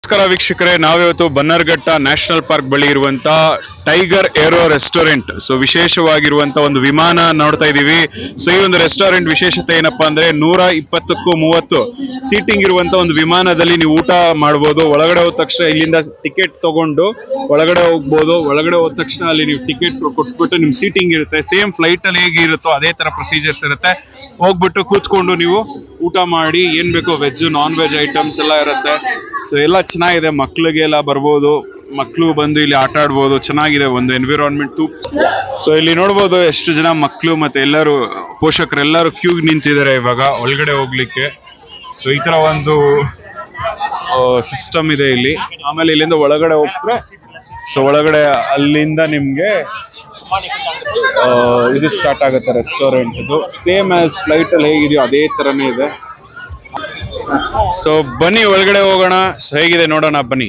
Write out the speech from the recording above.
ನಮಸ್ಕಾರ ವೀಕ್ಷಕರೇ, ನಾವಿವತ್ತು ಬನ್ನರ್ಘಟ್ಟ ನ್ಯಾಷನಲ್ ಪಾರ್ಕ್ ಬಳಿ ಇರುವಂತ ಟೈಗರ್ ಏರೋ ರೆಸ್ಟೋರೆಂಟ್ ವಿಶೇಷವಾಗಿರುವಂತ ಒಂದು ವಿಮಾನ ನೋಡ್ತಾ ಇದೀವಿ. ಈ ಒಂದು ರೆಸ್ಟೋರೆಂಟ್ ವಿಶೇಷತೆ ಏನಪ್ಪಾ ಅಂದ್ರೆ 120ಕ್ಕೂ 30 ಸೀಟಿಂಗ್ ಇರುವಂತ ಒಂದು ವಿಮಾನದಲ್ಲಿ ನೀವು ಊಟ ಮಾಡಬಹುದು. ಒಳಗಡೆ ಹೋದ ತಕ್ಷಣ ಇಲ್ಲಿಂದ ಟಿಕೆಟ್ ತಗೊಂಡು ಒಳಗಡೆ ಹೋಗ್ಬೋದು. ಒಳಗಡೆ ಹೋದ ತಕ್ಷಣ ಅಲ್ಲಿ ನೀವು ಟಿಕೆಟ್ ಕೊಟ್ಬಿಟ್ಟು ನಿಮ್ ಸೀಟಿಂಗ್ ಇರುತ್ತೆ. ಸೇಮ್ ಫ್ಲೈಟ್ ಅಲ್ಲಿ ಹೇಗಿರುತ್ತೋ ಅದೇ ತರ ಪ್ರೊಸೀಜರ್ಸ್ ಇರುತ್ತೆ. ಹೋಗ್ಬಿಟ್ಟು ಕೂತ್ಕೊಂಡು ನೀವು ಊಟ ಮಾಡಿ ಏನ್ ಬೇಕೋ ವೆಜ್ ನಾನ್ ವೆಜ್ ಐಟಮ್ಸ್ ಎಲ್ಲ ಇರುತ್ತೆ. ಎಲ್ಲ ಚೆನ್ನಾಗಿದೆ, ಮಕ್ಳಿಗೆಲ್ಲ ಬರ್ಬೋದು, ಮಕ್ಳು ಬಂದು ಇಲ್ಲಿ ಆಟ ಆಡ್ಬೋದು. ಚೆನ್ನಾಗಿದೆ ಒಂದು ಎನ್ವಿರಾನ್ಮೆಂಟ್. ಇಲ್ಲಿ ನೋಡ್ಬೋದು ಎಷ್ಟು ಜನ ಮಕ್ಳು ಮತ್ತೆ ಎಲ್ಲರೂ ಪೋಷಕರೆಲ್ಲರೂ ಕ್ಯೂ ನಿಂತಿದ್ದಾರೆ ಇವಾಗ ಒಳಗಡೆ ಹೋಗ್ಲಿಕ್ಕೆ. ಈ ತರ ಒಂದು ಸಿಸ್ಟಮ್ ಇದೆ ಇಲ್ಲಿ. ಆಮೇಲೆ ಇಲ್ಲಿಂದ ಒಳಗಡೆ ಹೋಗ್ತಾರೆ. ಒಳಗಡೆ ಅಲ್ಲಿಂದ ನಿಮ್ಗೆ ಇದು ಸ್ಟಾರ್ಟ್ ಆಗುತ್ತೆ ರೆಸ್ಟೋರೆಂಟ್. ಇದು ಸೇಮ್ ಆಸ್ ಫ್ಲೈಟ್ ಅಲ್ಲಿ ಹೇಗಿದೆಯೋ ಅದೇ ತರನೇ ಇದೆ. ಬನ್ನಿ ಒಳಗಡೆ ಹೋಗೋಣ, ಹೇಗಿದೆ ನೋಡೋಣ ಬನ್ನಿ.